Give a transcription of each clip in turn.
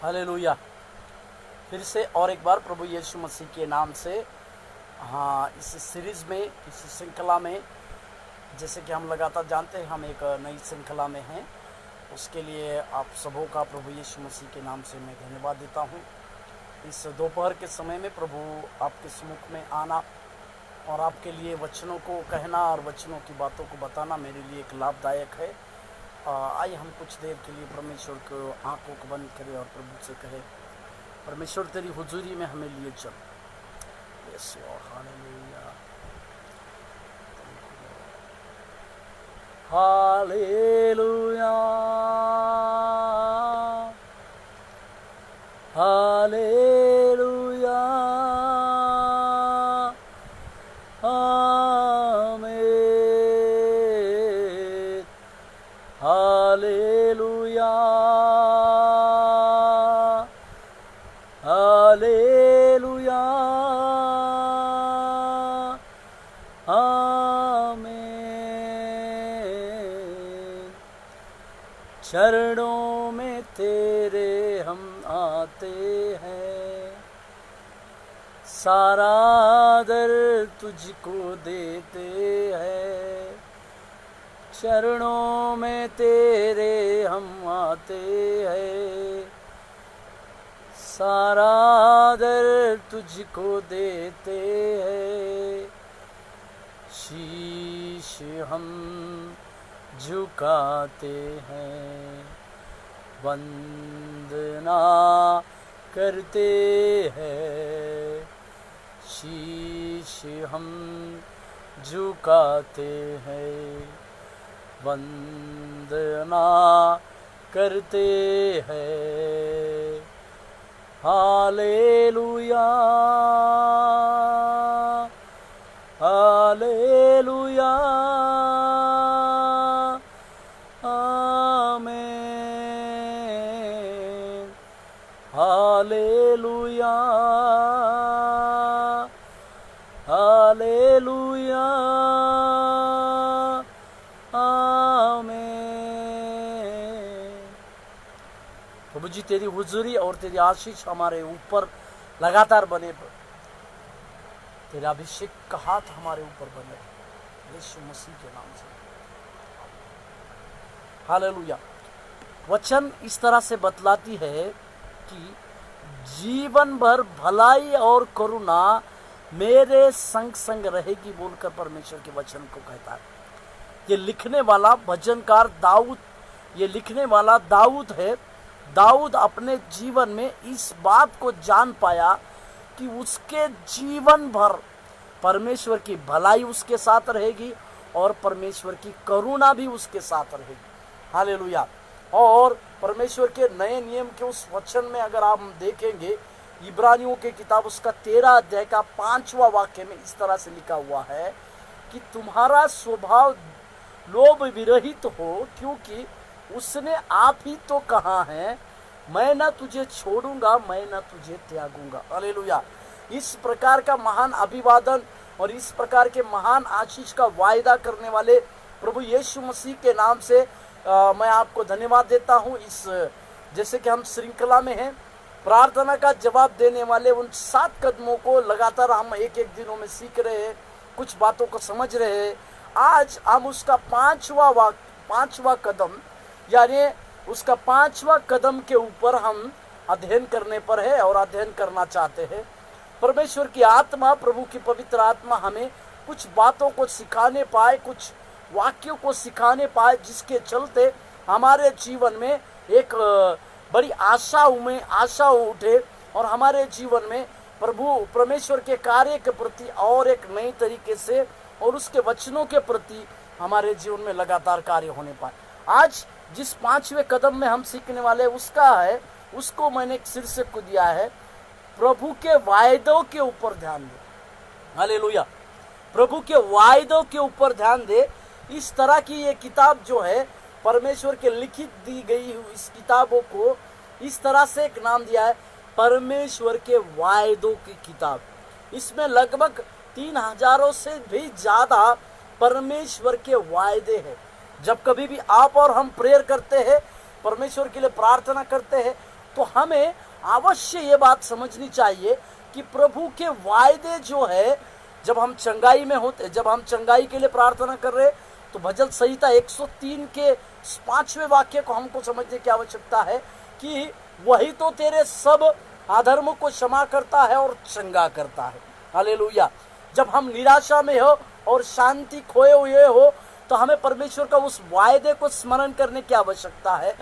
Hallelujah. फिर से और एक बार प्रभु यीशु मसीह के नाम से इस सीरीज़ में, इस श्रृंखला में, जैसे कि हम लगातार जानते हैं हम एक नई श्रृंखला में हैं, उसके लिए आप सबों का प्रभु यीशु मसीह के नाम से मैं धन्यवाद देता हूं। इस दोपहर के समय में प्रभु आपके सम्मुख में आना और आपके लिए वचनों को कहना और वचनों की बातों को बताना मेरे लिए एक लाभदायक है। आइए हम कुछ देर के लिए परमेश्वर को आंखों को बंद करें और प्रभु से कहें, परमेश्वर तेरी हुजूरी में हमें लिए चल। Yes Lord, hallelujah, hallelujah, hallelujah, आमीन, हालेलुया, हालेलुया, आमीन। चरणों में तेरे हम आते हैं, सारा आदर तुझको देते हैं। चरणों में तेरे हम आते हैं, सारा आदर तुझको देते हैं। शीश हम झुकाते हैं, वंदना करते हैं। शीश हम झुकाते हैं, वंदना करते हैं। हालेलुया, हालेलुया, आमीन, हालेलुया, हालेलुया, आमीन। प्रभु जी तेरी हुजूरी और तेरी आशीष हमारे ऊपर लगातार बने, तेरा अभिषेक का हाथ हमारे ऊपर बने, यीशु मसीह के नाम से, हालेलुया। वचन इस तरह से बतलाती है कि जीवन भर भलाई और करुणा मेरे संग संग रहेगी बोलकर परमेश्वर के वचन को कहता है। ये लिखने वाला भजनकार दाऊद, ये लिखने वाला दाऊद है। दाऊद अपने जीवन में इस बात को जान पाया कि उसके जीवन भर परमेश्वर की भलाई उसके साथ रहेगी और परमेश्वर की करुणा भी उसके साथ रहेगी। हालेलुया। और परमेश्वर के नए नियम के उस वचन में अगर आप देखेंगे, इब्रानियों के किताब उसका 13 अध्याय का 5वां वाक्य में इस तरह से लिखा हुआ है कि तुम्हारा स्वभाव लोभ विरहित हो, क्योंकि उसने आप ही तो कहा है, मैं ना तुझे छोड़ूंगा, मैं ना तुझे त्यागूंगा। हालेलुया। इस प्रकार का महान अभिवादन और इस प्रकार के महान आशीष का वायदा करने वाले प्रभु यीशु मसीह के नाम से मैं आपको धन्यवाद देता हूं। इस जैसे कि हम श्रृंखला में हैं, प्रार्थना का जवाब देने वाले उन 7 कदमों को लगातार हम एक एक दिनों में सीख रहे हैं, कुछ बातों को समझ रहे हैं। आज हम उसका 5वां कदम, यानी उसका 5वां कदम के ऊपर हम अध्ययन करने पर है और अध्ययन करना चाहते हैं। परमेश्वर की आत्मा, प्रभु की पवित्र आत्मा हमें कुछ बातों को सिखाने पाए, कुछ वाक्यों को सिखाने पाए, जिसके चलते हमारे जीवन में एक बड़ी आशा उठे और हमारे जीवन में प्रभु परमेश्वर के कार्य के प्रति और एक नई तरीके से और उसके वचनों के प्रति हमारे जीवन में लगातार कार्य होने पाए। आज जिस 5वें कदम में हम सीखने वाले उसको मैंने एक शीर्षक को दिया है, प्रभु के वायदों के ऊपर ध्यान दे। हालेलुया। प्रभु के वायदों के ऊपर ध्यान दे। इस तरह की ये किताब जो है परमेश्वर के लिखित दी गई इस किताबों को इस तरह से एक नाम दिया है, परमेश्वर के वायदों की किताब। इसमें लगभग 3000 से भी ज्यादा परमेश्वर के वायदे हैं। जब कभी भी आप और हम प्रेयर करते हैं, परमेश्वर के लिए प्रार्थना करते हैं, तो हमें अवश्य ये बात समझनी चाहिए कि प्रभु के वायदे जो है, जब हम चंगाई में होते, जब हम चंगाई के लिए प्रार्थना कर रहे, तो भजन संहिता 103 के 5वें वाक्य को हमको समझने की आवश्यकता है कि वही तो तेरे सब अधर्म को क्षमा करता है और चंगा करता है। हालेलुया। जब हम निराशा में हो और शांति खोए हुए हो, तो हमें परमेश्वर का उस वायदे को स्मरण करने की आवश्यकता है,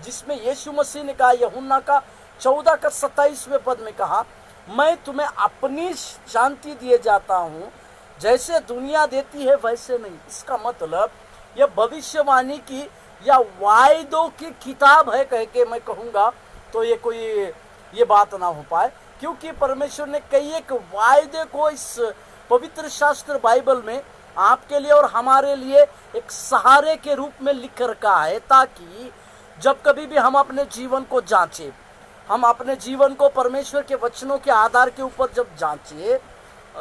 जिसमें यीशु मसीह ने कहा, यूहन्ना का 14 का 27वें पद में कहा, मैं तुम्हें अपनी शांति दिए जाता हूँ, जैसे दुनिया देती है वैसे नहीं। इसका मतलब यह भविष्यवाणी की या वायदों की किताब है कह के मैं कहूँगा तो ये बात ना हो पाए, क्योंकि परमेश्वर ने कई एक वायदे को इस पवित्र शास्त्र बाइबल में आपके लिए और हमारे लिए एक सहारे के रूप में लिख रखा है, ताकि जब कभी भी हम अपने जीवन को जांचें, हम अपने जीवन को परमेश्वर के वचनों के आधार के ऊपर जब जांचें,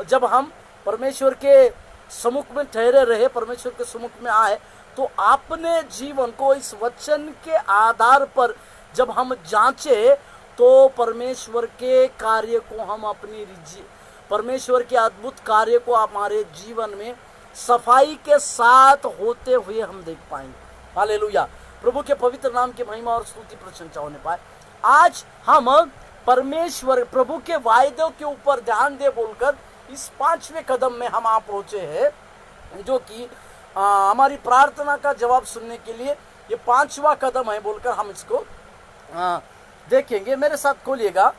जब हम परमेश्वर के सम्मुख में ठहरे रहे, परमेश्वर के सम्मुख में आए, तो अपने जीवन को इस वचन के आधार पर जब हम जांचें, तो परमेश्वर के कार्य को हम परमेश्वर के अद्भुत कार्य को हमारे जीवन में सफाई के साथ होते हुए हम देख पाएंगे। हालेलुया। प्रभु के पवित्र नाम की महिमा और स्तुति प्रशंसा होने पाए। आज हम परमेश्वर प्रभु के वायदों के ऊपर ध्यान दे बोलकर इस 5वें कदम में हम आ पहुंचे हैं, जो कि हमारी प्रार्थना का जवाब सुनने के लिए ये 5वां कदम है बोलकर हम इसको देखेंगे। मेरे साथ खोलिएगा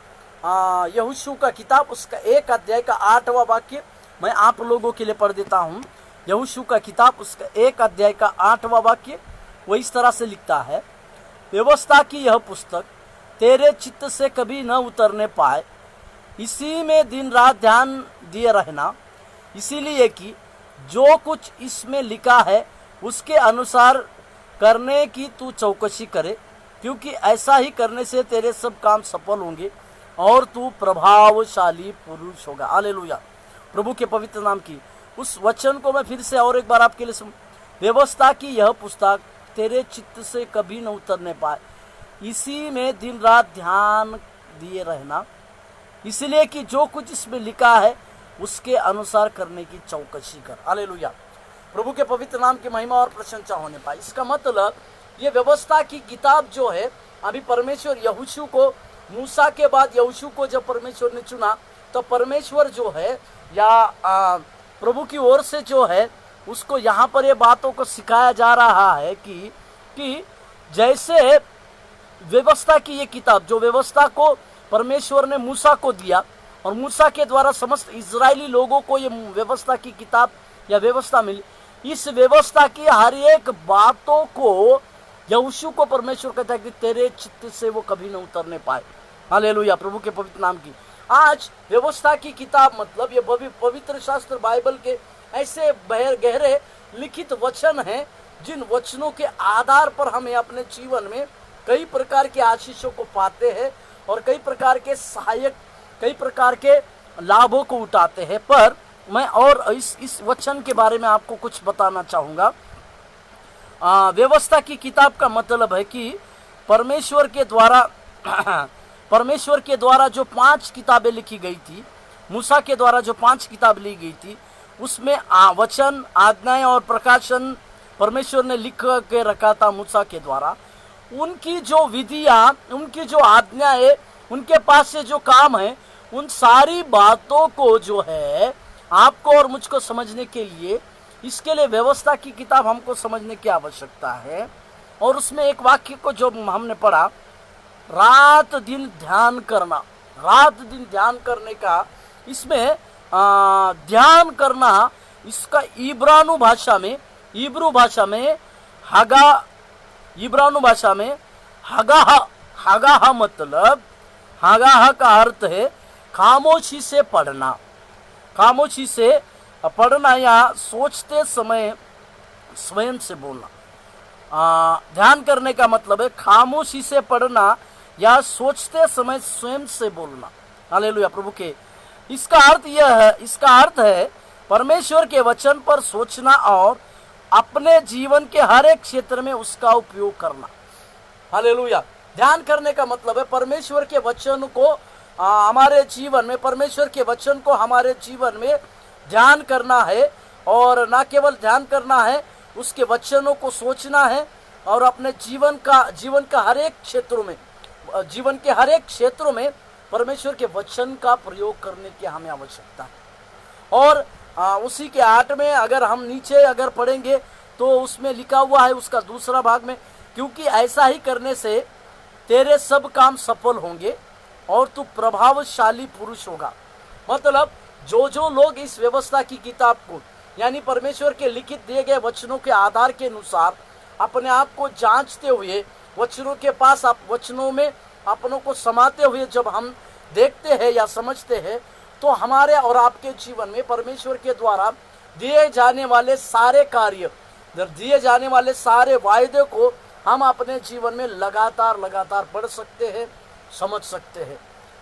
यहोशू का किताब, उसका 1 अध्याय का 8वां वाक्य मैं आप लोगों के लिए पढ़ देता हूँ। यहोशू का किताब, उसका 1 अध्याय का 8वां वाक्य वो इस तरह से लिखता है, व्यवस्था की यह पुस्तक तेरे चित्त से कभी न उतरने पाए, इसी में दिन रात ध्यान दिए रहना, इसीलिए कि जो कुछ इसमें लिखा है उसके अनुसार करने की तू चौकसी करे, क्योंकि ऐसा ही करने से तेरे सब काम सफल होंगे और तू प्रभावशाली पुरुष होगा। हालेलुया। प्रभु के पवित्र नाम की उस वचन को मैं फिर से और एक बार आपके लिए व्यवस्था की यह पुस्तक तेरे चित्त से कभी न उतरने पाए, इसी में दिन रात ध्यान दिए रहना, इसलिए कि जो कुछ इसमें लिखा है उसके अनुसार करने की चौकसी कर। हालेलुया। प्रभु के पवित्र नाम की महिमा और प्रशंसा होने पाए। इसका मतलब ये व्यवस्था की किताब जो है, अभी परमेश्वर यहोशू को, मूसा के बाद यहोशू को जब परमेश्वर ने चुना, तो परमेश्वर जो है या प्रभु की ओर से जो है उसको यहाँ पर ये बातों को सिखाया जा रहा है कि जैसे व्यवस्था की ये किताब, जो व्यवस्था को परमेश्वर ने मूसा को दिया और मूसा के द्वारा समस्त इजरायली लोगों को ये व्यवस्था की किताब या व्यवस्था मिली, इस व्यवस्था की हर एक बातों को यहोशू को परमेश्वर कहता है कि तेरे चित्त से वो कभी न उतरने पाए। हालेलुया। प्रभु के पवित्र नाम की आज व्यवस्था की किताब मतलब ये पवित्र शास्त्र बाइबल के ऐसे गहरे लिखित वचन हैं, जिन वचनों के आधार पर हमें अपने जीवन में कई प्रकार के आशीषों को पाते हैं और कई प्रकार के सहायक, कई प्रकार के लाभों को उठाते हैं। पर मैं और इस वचन के बारे में आपको कुछ बताना चाहूँगा। व्यवस्था की किताब का मतलब है कि परमेश्वर के द्वारा जो 5 किताबें लिखी गई थी, मूसा के द्वारा जो 5 किताब ली गई थी, उसमें वचन, आज्ञाएं और प्रकाशन परमेश्वर ने लिख के रखा था मूसा के द्वारा। उनकी जो विधियां, उनकी जो आज्ञाएं, उनके पास से जो काम है, उन सारी बातों को जो है आपको और मुझको समझने के लिए, इसके लिए व्यवस्था की किताब हमको समझने की आवश्यकता है। और उसमें एक वाक्य को जो हमने पढ़ा, रात दिन ध्यान करना, रात दिन ध्यान करने का, इसमें ध्यान करना, इसका इब्रानू भाषा में हगाह मतलब, हगाह का अर्थ है खामोशी से पढ़ना, खामोशी से पढ़ना या सोचते समय स्वयं से बोलना। ध्यान करने का मतलब है खामोशी से पढ़ना या सोचते समय स्वयं से बोलना। हालेलुया। प्रभु के इसका अर्थ है परमेश्वर के वचन पर सोचना और अपने जीवन के हर एक क्षेत्र में उसका उपयोग करना। हालेलुया। ध्यान करने का मतलब है परमेश्वर के वचन को हमारे जीवन में, परमेश्वर के वचन को हमारे जीवन में ध्यान करना है। और ना केवल ध्यान करना है, उसके वचनों को सोचना है और अपने जीवन का हर एक क्षेत्रों में, जीवन के हर एक क्षेत्रों में परमेश्वर के वचन का प्रयोग करने की हमें आवश्यकता है। और उसी के 8 में अगर हम नीचे अगर पढ़ेंगे तो उसमें लिखा हुआ है उसका दूसरा भाग में, क्योंकि ऐसा ही करने से तेरे सब काम सफल होंगे और तू प्रभावशाली पुरुष होगा। मतलब जो लोग इस व्यवस्था की किताब को, यानी परमेश्वर के लिखित दिए गए वचनों के आधार के अनुसार अपने आप को जांचते हुए, वचनों के पास वचनों में अपनों को समाते हुए जब हम देखते हैं या समझते हैं, तो हमारे और आपके जीवन में परमेश्वर के द्वारा दिए जाने वाले सारे कार्य, दिए जाने वाले सारे वायदे को हम अपने जीवन में लगातार पढ़ सकते हैं, समझ सकते हैं।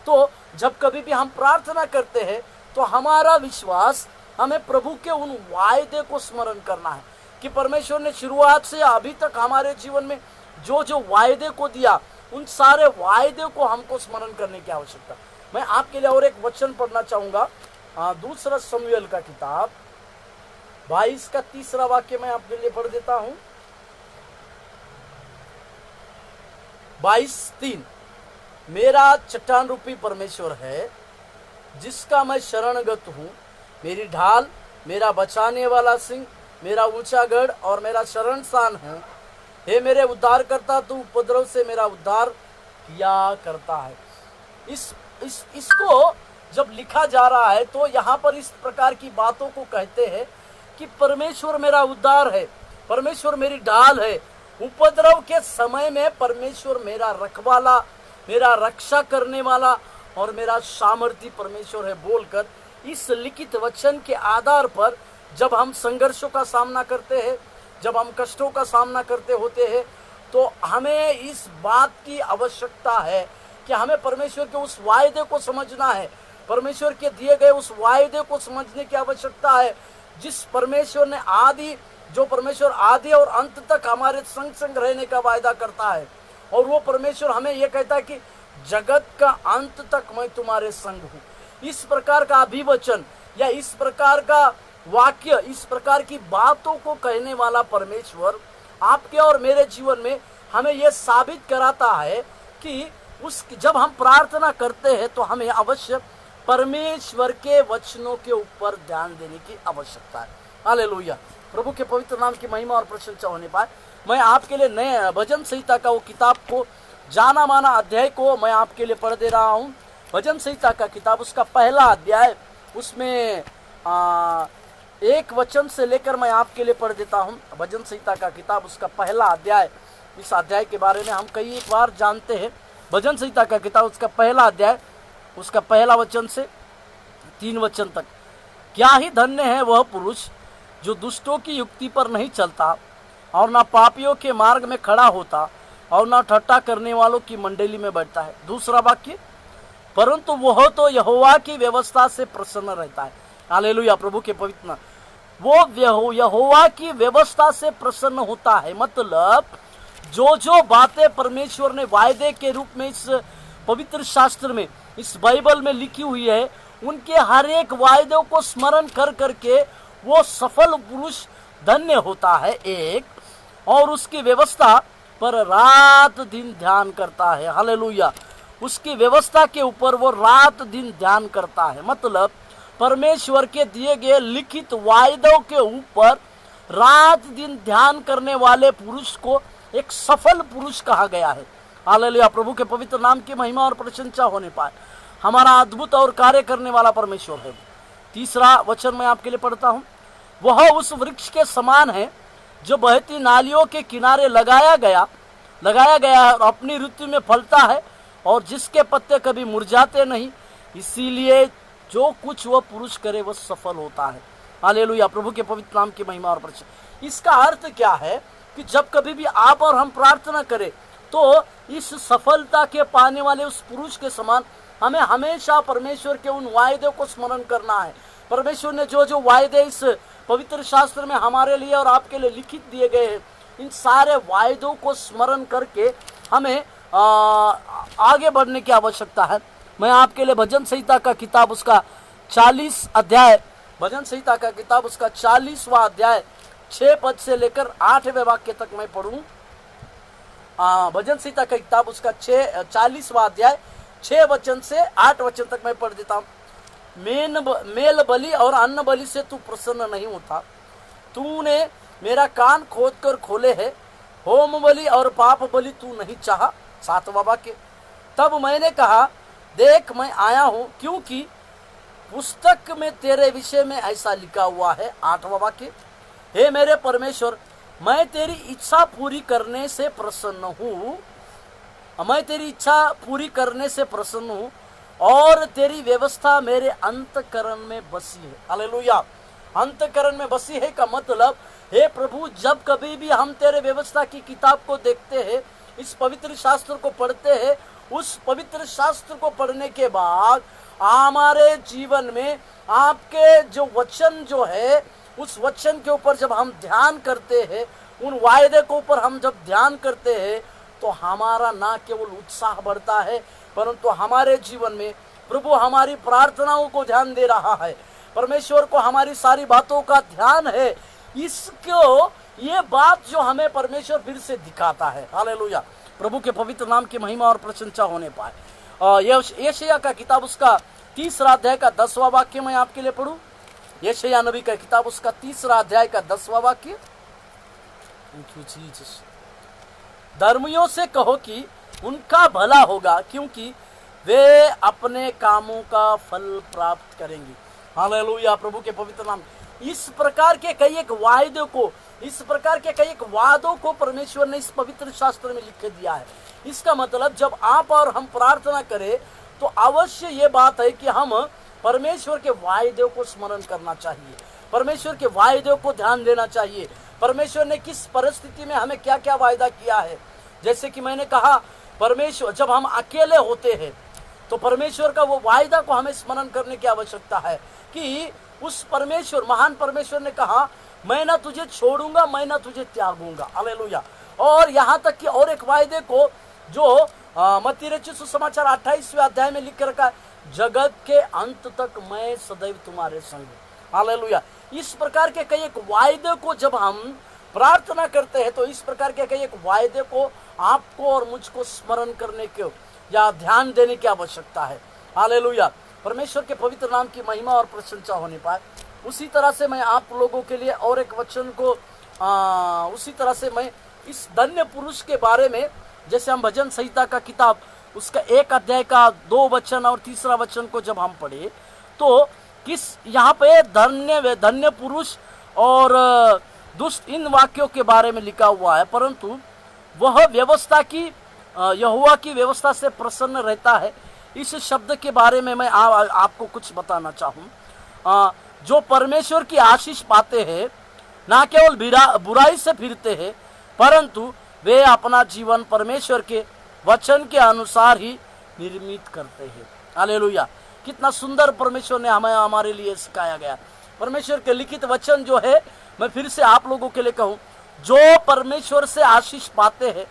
तो जब कभी भी हम प्रार्थना करते हैं तो हमारा विश्वास, हमें प्रभु के उन वायदे को स्मरण करना है कि परमेश्वर ने शुरुआत से अभी तक हमारे जीवन में जो वायदे को दिया, उन सारे वायदे को हमको स्मरण करने की आवश्यकता। मैं आपके लिए और एक वचन पढ़ना चाहूंगा, दूसरा शमूएल का किताब 22 का 3 वाक्य मैं आपके लिए पढ़ देता हूं। 22:3 मेरा चट्टान रूपी परमेश्वर है, जिसका मैं शरणगत हूँ, मेरी ढाल, मेरा बचाने वाला सिंह, मेरा ऊंचा गढ़ और मेरा शरण स्थान है। हे मेरे उद्धारकर्ता, तू उपद्रव से मेरा उद्धार किया करता है। इसको जब लिखा जा रहा है तो यहाँ पर इस प्रकार की बातों को कहते हैं कि परमेश्वर मेरा उद्धार है, परमेश्वर मेरी ढाल है, उपद्रव के समय में परमेश्वर मेरा रखवाला, मेरा रक्षा करने वाला और मेरा सामर्थी परमेश्वर है बोलकर इस लिखित वचन के आधार पर जब हम संघर्षों का सामना करते हैं, जब हम कष्टों का सामना करते होते हैं, तो हमें इस बात की आवश्यकता है कि हमें परमेश्वर के उस वायदे को समझना है, परमेश्वर के दिए गए उस वायदे को समझने की आवश्यकता है, जिस परमेश्वर ने जो परमेश्वर आदि और अंत तक हमारे संग रहने का वायदा करता है। और वो परमेश्वर हमें यह कहता है कि जगत का अंत तक मैं तुम्हारे संग हूँ। इस प्रकार का अभिवचन या इस प्रकार का वाक्य, इस प्रकार की बातों को कहने वाला परमेश्वर आपके और मेरे जीवन में हमें यह साबित कराता है कि जब हम प्रार्थना करते हैं तो हमें अवश्य परमेश्वर के वचनों के ऊपर ध्यान देने की आवश्यकता है। हालेलुया, प्रभु के पवित्र नाम की महिमा और प्रशंसा होने पाए। मैं आपके लिए नए भजन संहिता का वो किताब को, जाना माना अध्याय को मैं आपके लिए पढ़ दे रहा हूँ। भजन संहिता का किताब, उसका पहला अध्याय, उसमें 1 वचन से लेकर मैं आपके लिए पढ़ देता हूँ। भजन संहिता का किताब, उसका पहला अध्याय, इस अध्याय के बारे में हम कई बार जानते हैं। भजन संहिता का किताब, उसका पहला अध्याय, उसका पहला वचन से 3 वचन तक। क्या ही धन्य है वह पुरुष जो दुष्टों की युक्ति पर नहीं चलता और ना पापियों के मार्ग में खड़ा होता और ना ठट्ठा करने वालों की मंडली में बैठता है। दूसरा वाक्य, परंतु वह तो यहोवा की व्यवस्था से प्रसन्न रहता है। हालेलुया, प्रभु के पवित्र नाम। वो यहोवा की व्यवस्था से प्रसन्न होता है, मतलब जो बातें परमेश्वर ने वायदे के रूप में इस पवित्र शास्त्र में, इस बाइबल में लिखी हुई है, उनके हर एक वायदों को स्मरण कर करके वो सफल पुरुष धन्य होता है एक, और उसकी व्यवस्था पर रात दिन ध्यान करता है। हालेलुया, उसकी व्यवस्था के ऊपर वो रात दिन ध्यान करता है, मतलब परमेश्वर के दिए गए लिखित वायदों के ऊपर रात दिन ध्यान करने वाले पुरुष को एक सफल पुरुष कहा गया है। हालेलुया, प्रभु के पवित्र नाम की महिमा और प्रशंसा होने पाए। हमारा अद्भुत और कार्य करने वाला परमेश्वर है। तीसरा वचन मैं आपके लिए पढ़ता हूँ। वह उस वृक्ष के समान है जो बहती नालियों के किनारे लगाया गया है और अपनी ऋतु में फलता है और जिसके पत्ते कभी मुरझाते नहीं, इसीलिए जो कुछ वह पुरुष करे वह सफल होता है। हालेलुया, प्रभु के पवित्र नाम की महिमा और प्रशंसा। इसका अर्थ क्या है कि जब कभी भी आप और हम प्रार्थना करें तो इस सफलता के पाने वाले उस पुरुष के समान हमें हमेशा परमेश्वर के उन वायदे को स्मरण करना है। परमेश्वर ने जो वायदे इस पवित्र शास्त्र में हमारे लिए और आपके लिए लिखित दिए गए हैं, इन सारे वायदों को स्मरण करके हमें आगे बढ़ने की आवश्यकता है। मैं आपके लिए भजन संहिता का किताब उसका 40 अध्याय, भजन संहिता का किताब उसका 40वां अध्याय 6 पद से लेकर 8वें वाक्य तक मैं पढ़ूं। भजन संहिता का किताब उसका 40वां अध्याय 6 वचन से 8 वचन तक मैं पढ़ देता हूँ। मेल बलि और अन्न बलि से तू प्रसन्न नहीं होता, तूने मेरा कान खोद कर खोले है। होम बलि और पाप बलि तू नहीं चाहा। 7वां वाक्य, तब मैंने कहा देख मैं आया हूँ, क्योंकि पुस्तक में तेरे विषय में ऐसा लिखा हुआ है। 8वां वाक्य, हे मेरे परमेश्वर, मैं तेरी इच्छा पूरी करने से प्रसन्न हूँ, मैं तेरी इच्छा पूरी करने से प्रसन्न हूँ और तेरी व्यवस्था मेरे अंतकरण में बसी है। हालेलुया। अंतकरण में बसी है का मतलब, हे प्रभु, जब कभी भी हम तेरे व्यवस्था की किताब को देखते हैं, इस पवित्र शास्त्र को पढ़ते हैं, उस पवित्र शास्त्र को पढ़ने के बाद हमारे जीवन में आपके जो वचन जो है, उस वचन के ऊपर जब हम ध्यान करते हैं, उन वायदे के ऊपर हम जब ध्यान करते हैं, तो हमारा ना केवल उत्साह बढ़ता है, परंतु हमारे जीवन में प्रभु हमारी प्रार्थनाओं को ध्यान दे रहा है, परमेश्वर को हमारी सारी बातों का ध्यान है। इसको ये बात जो हमें परमेश्वर फिर से दिखाता है। हालेलुया। प्रभु के पवित्र नाम की महिमा और प्रशंसा होने पाए। यशायाह का किताब उसका 3रा अध्याय का 10वां वाक्य मैं आपके लिए पढ़ूं। यशायाह नबी का किताब उसका 3रा अध्याय का 10वां वाक्य, धर्मियों से कहो कि उनका भला होगा, क्योंकि वे अपने कामों का फल प्राप्त करेंगे। हालेलुया। प्रभु के पवित्र नाम। इस प्रकार के कई एक वायदों को, इस प्रकार के कई एक वादों को परमेश्वर ने इस पवित्र शास्त्र में लिख दिया है। इसका मतलब जब आप और हम प्रार्थना करें तो अवश्य ये बात है कि हम परमेश्वर के वायदों को स्मरण करना चाहिए, परमेश्वर के वायदों को ध्यान देना चाहिए। परमेश्वर ने किस परिस्थिति में हमें क्या क्या वायदा किया है। जैसे कि मैंने कहा, परमेश्वर जब हम अकेले होते हैं तो परमेश्वर का वो वायदा को हमें स्मरण करने की आवश्यकता है कि उस परमेश्वर, महान परमेश्वर ने कहा, मैं ना तुझे छोड़ूंगा, मैं ना तुझे त्यागूंगा। हालेलुया। और यहाँ तक कि और एक वायदे को जो मत्ती रचित सुसमाचार 28वें अध्याय में लिख रखा है, जगत के अंत तक मैं सदैव तुम्हारे संग। हालेलुया। इस प्रकार के कई एक वायदे को जब हम प्रार्थना करते हैं तो इस प्रकार के कई एक वायदे को आपको और मुझको स्मरण करने के या ध्यान देने की आवश्यकता है। हालेलुया। परमेश्वर के पवित्र नाम की महिमा और प्रशंसा होने पाए। उसी तरह से मैं आप लोगों के लिए और एक वचन को उसी तरह से मैं इस धन्य पुरुष के बारे में, जैसे हम भजन संहिता का किताब उसका 1 अध्याय का 2 वचन और 3रा वचन को जब हम पढ़े तो किस यहाँ पे धन्य पुरुष और दुष्ट इन वाक्यों के बारे में लिखा हुआ है, परंतु वह व्यवस्था की यहोवा की व्यवस्था से प्रसन्न रहता है। इस शब्द के बारे में मैं आपको कुछ बताना चाहूँ। जो परमेश्वर की आशीष पाते हैं, ना केवल बुराई से फिरते हैं, परंतु वे अपना जीवन परमेश्वर के वचन के अनुसार ही निर्मित करते हैं। हालेलुया। कितना सुंदर परमेश्वर ने हमें हमारे लिए सिखाया गया। परमेश्वर के लिखित वचन जो है, मैं फिर से आप लोगों के लिए कहूँ, जो परमेश्वर से आशीष पाते हैं,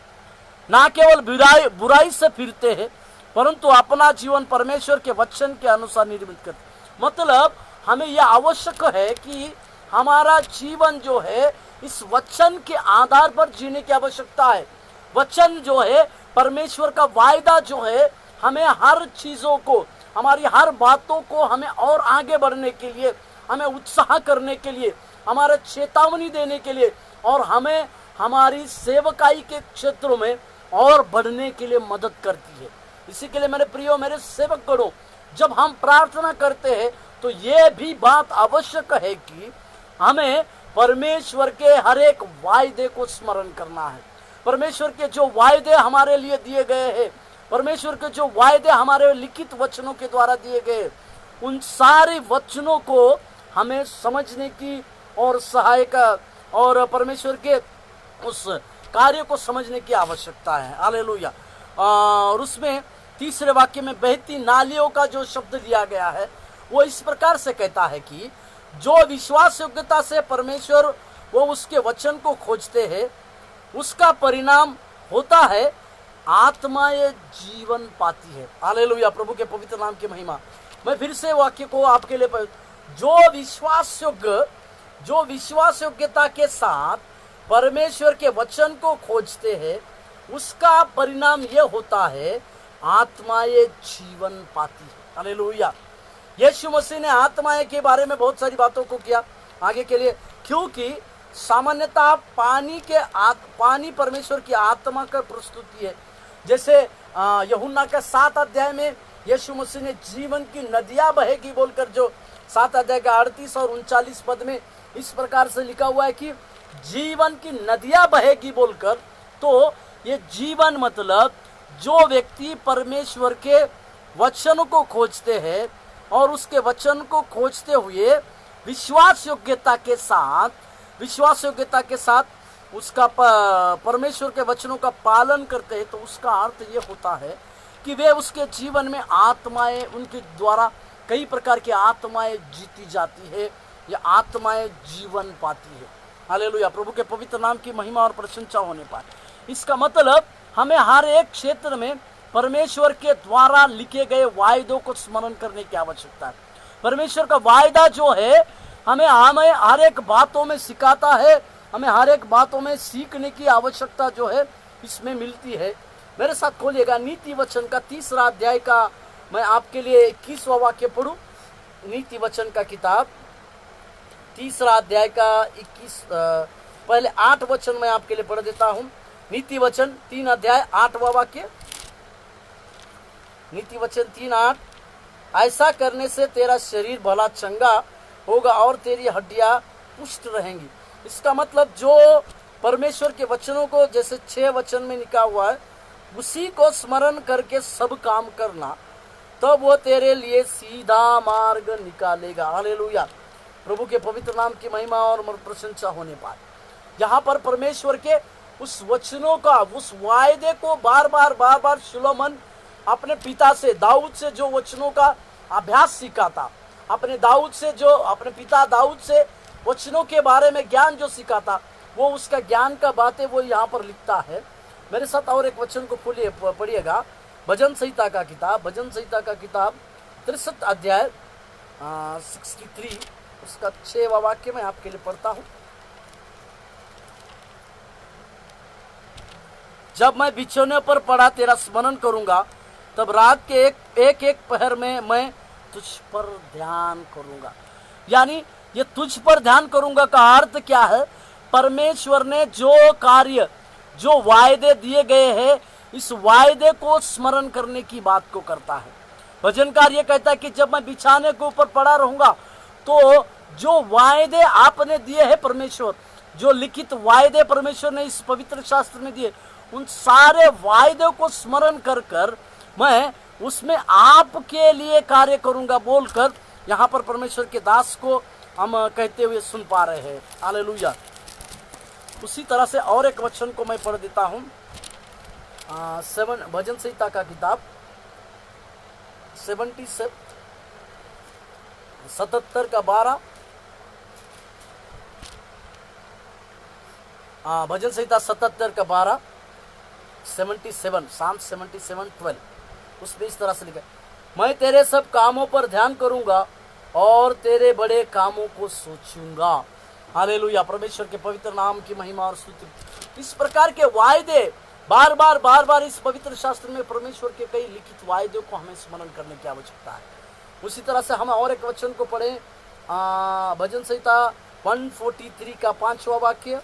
ना केवल बुराई से फिरते हैं, परंतु अपना जीवन परमेश्वर के वचन के अनुसार निर्मित करते। मतलब हमें यह आवश्यक है कि हमारा जीवन जो है इस वचन के आधार पर जीने की आवश्यकता है। वचन जो है, परमेश्वर का वायदा जो है, हमें हर चीजों को, हमारी हर बातों को हमें और आगे बढ़ने के लिए, हमें उत्साह करने के लिए, हमारे चेतावनी देने के लिए और हमें हमारी सेवकाई के क्षेत्रों में और बढ़ने के लिए मदद करती है। इसी के लिए मेरे प्रियो, मेरे सेवक गणों, जब हम प्रार्थना करते हैं तो ये भी बात आवश्यक है कि हमें परमेश्वर के हर एक वायदे को स्मरण करना है। परमेश्वर के जो वायदे हमारे लिए दिए गए हैं, परमेश्वर के जो वायदे हमारे लिखित वचनों के द्वारा दिए गए, उन सारे वचनों को हमें समझने की और सहायता और परमेश्वर के उस कार्य को समझने की आवश्यकता है। हालेलुया। और उसमें 3रे वाक्य में बहती नालियों का जो शब्द दिया गया है, वो इस प्रकार से कहता है कि जो विश्वास योग्यता से परमेश्वर वो उसके वचन को खोजते हैं, उसका परिणाम होता है आत्माएं जीवन पाती है। हालेलुया, प्रभु के पवित्र नाम की महिमा। मैं फिर से वाक्य को आपके लिए जो विश्वास योग्यता के साथ परमेश्वर के वचन को खोजते हैं, उसका परिणाम यह होता है, आत्माएं जीवन पाती है। हालेलुया। यीशु मसीह ने आत्माएं के बारे में बहुत सारी बातों को किया आगे के लिए, क्योंकि सामान्यतः पानी परमेश्वर की आत्मा का प्रस्तुति है। जैसे यूहन्ना के 7 अध्याय में यीशु मसीह ने जीवन की नदियां बहेगी बोलकर, जो 7 अध्याय का 38 और 39 पद में इस प्रकार से लिखा हुआ है कि जीवन की नदियां बहेगी बोलकर। तो ये जीवन मतलब जो व्यक्ति परमेश्वर के वचनों को खोजते हैं और उसके वचन को खोजते हुए विश्वास योग्यता के साथ उसका परमेश्वर के वचनों का पालन करते हैं, तो उसका अर्थ ये होता है कि वे उसके जीवन में आत्माएं, उनके द्वारा कई प्रकार की आत्माएं जीती जाती है, या आत्माएं जीवन पाती है। हालेलुया, प्रभु के पवित्र नाम की महिमा और प्रशंसा होने पाए। इसका मतलब हमें हर एक क्षेत्र में परमेश्वर के द्वारा लिखे गए वायदों को स्मरण करने की आवश्यकता है। परमेश्वर का वायदा जो है हमें हर एक बातों में सिखाता है, हमें हर एक बातों में सीखने की आवश्यकता जो है इसमें मिलती है। मेरे साथ खोलिएगा नीति वचन का 3 अध्याय का, मैं आपके लिए 21वां वाक्य पढ़ूं। नीति वचन का किताब 3 अध्याय का 21, पहले 8 वचन मैं आपके लिए पढ़ देता हूं। नीति वचन 3 अध्याय 8वां वाक्य। नीति वचन 3:8, ऐसा करने से तेरा शरीर भला चंगा होगा और तेरी हड्डियां पुष्ट रहेंगी। इसका मतलब जो परमेश्वर के वचनों को, जैसे 6 वचन में लिखा हुआ है, उसी को स्मरण करके सब काम करना, तब वो तेरे लिए सीधा मार्ग निकालेगा। हालेलुया, प्रभु के पवित्र नाम की महिमा और प्रशंसा होने पाए। यहाँ पर परमेश्वर के उस वचनों का, उस वायदे को बार बार सुलोमन अपने पिता से, दाऊद से जो वचनों का अभ्यास सीखा था, अपने पिता दाऊद से वचनों के बारे में ज्ञान जो सीखा था, वो उसका ज्ञान का बातें वो यहाँ पर लिखता है। मेरे साथ और एक वचन को पढ़िएगा, भजन संहिता का किताब 63 अध्याय 63, उसका 6वां वाक्य मैं आपके लिए पढ़ता हूँ। जब मैं बिछौने पर पड़ा तेरा स्मरण करूंगा, तब रात के एक पहर में मैं तुझ पर ध्यान करूंगा। यानी ये तुझ पर ध्यान करूंगा का अर्थ क्या है? परमेश्वर ने जो कार्य, जो वायदे दिए गए हैं, इस वायदे को स्मरण करने की बात को करता है। भजनकार ये कहता है कि जब मैं बिछाने के ऊपर पड़ा रहूंगा, तो जो वायदे आपने दिए हैं परमेश्वर, जो लिखित वायदे परमेश्वर ने इस पवित्र शास्त्र में दिए, उन सारे वायदों को स्मरण कर मैं उसमें आपके लिए कार्य करूंगा बोलकर यहाँ पर परमेश्वर के दास को हम कहते हुए सुन पा रहे हैं। हालेलुया। उसी तरह से और एक वचन को मैं पढ़ देता हूँ, 7 भजन संहिता का किताब 77 का 12, भजन संहिता 77 का 12, 77 साम 77:12, उसमें इस तरह से लिखा है, मैं तेरे सब कामों पर ध्यान करूंगा और तेरे बड़े कामों को सोचूंगा। हालेलुया, परमेश्वर के पवित्र नाम की महिमा और स्तुति। इस प्रकार के वायदे बार बार इस पवित्र शास्त्र में परमेश्वर के कई लिखित वायदों को हमें स्मरण करने की आवश्यकता है। उसी तरह से हम और एक वचन को पढ़े, भजन संहिता 143 का 5वां वाक्य।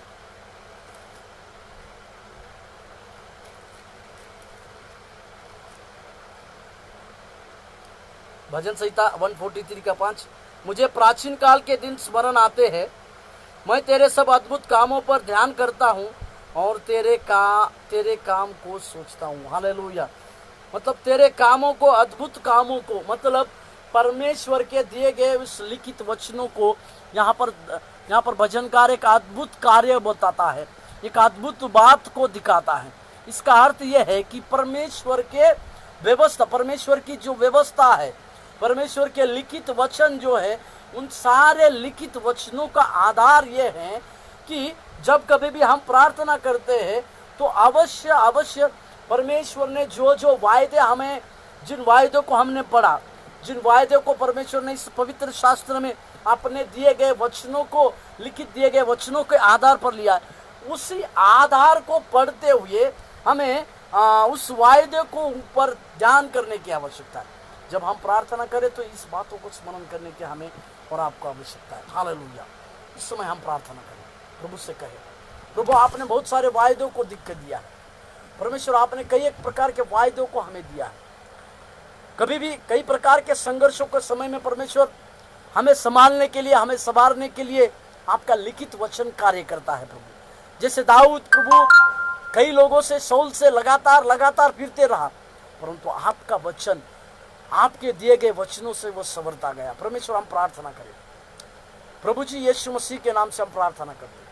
भजन संहिता 143 का 5, मुझे प्राचीन काल के दिन स्मरण आते हैं, मैं तेरे सब अद्भुत कामों पर ध्यान करता हूँ और तेरे काम को सोचता हूँ। हालेलुया, मतलब तेरे कामों को, अद्भुत कामों को, मतलब परमेश्वर के दिए गए उस लिखित वचनों को यहाँ पर भजनकार एक अद्भुत कार्य बताता है, एक अद्भुत बात को दिखाता है। इसका अर्थ यह है कि परमेश्वर के व्यवस्था, परमेश्वर की जो व्यवस्था है, परमेश्वर के लिखित वचन जो है, उन सारे लिखित वचनों का आधार ये है कि जब कभी भी हम प्रार्थना करते हैं तो अवश्य परमेश्वर ने जो जो वायदे हमें, जिन वायदों को हमने पढ़ा, जिन वायदों को परमेश्वर ने इस पवित्र शास्त्र में अपने दिए गए वचनों को, लिखित दिए गए वचनों के आधार पर लिया, उसी आधार को पढ़ते हुए हमें उस वायदे को ऊपर ध्यान करने की आवश्यकता है। जब हम प्रार्थना करें तो इस बातों को स्मरण करने की हमें और आपको आवश्यकता है। हालेलुया। इस समय हम प्रार्थना करें, प्रभु से कहें, प्रभु आपने बहुत सारे वायदों को दिक्कत दिया है। परमेश्वर आपने कई एक प्रकार के वायदों को हमें दिया है। कभी भी कई प्रकार के संघर्षों के समय में परमेश्वर हमें संभालने के लिए, हमें संवारने के लिए आपका लिखित वचन कार्य करता है प्रभु। जैसे दाऊद प्रभु कई लोगों से, शाऊल से लगातार फिरते रहा, परंतु आपका वचन, आपके दिए गए वचनों से वो संवरता गया। परमेश्वर हम प्रार्थना करें, प्रभु जी यीशु मसीह के नाम से हम प्रार्थना करते हैं,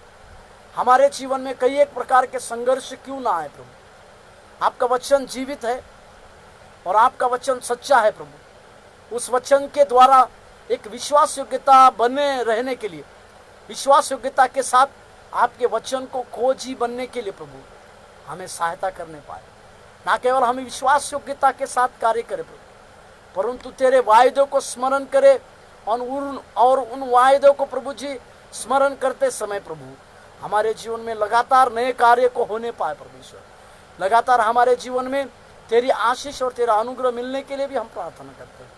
हमारे जीवन में कई एक प्रकार के संघर्ष क्यों ना आए प्रभु। आपका वचन जीवित है और आपका वचन सच्चा है प्रभु। उस वचन के द्वारा एक विश्वास योग्यता बने रहने के लिए, विश्वास योग्यता के साथ आपके वचन को खोजी बनने के लिए प्रभु हमें सहायता करने पाए। ना केवल हमें विश्वास योग्यता के साथ कार्य करे प्रभु, परंतु तेरे वायदों को स्मरण करे और उन वायदों को प्रभु जी स्मरण करते समय प्रभु हमारे जीवन में लगातार नए कार्य को होने पाए। परमेश्वर लगातार हमारे जीवन में तेरी आशीष और तेरा अनुग्रह मिलने के लिए भी हम प्रार्थना करते हैं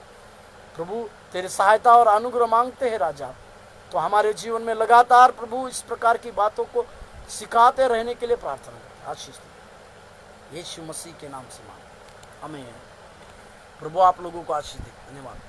प्रभु। तेरी सहायता और अनुग्रह मांगते हैं राजा, तो हमारे जीवन में लगातार प्रभु इस प्रकार की बातों को सिखाते रहने के लिए प्रार्थना करते हैं। आशीष दे यीशु मसीह के नाम से मांग, आमीन। प्रभु आप लोगों को आशीष दे। धन्यवाद।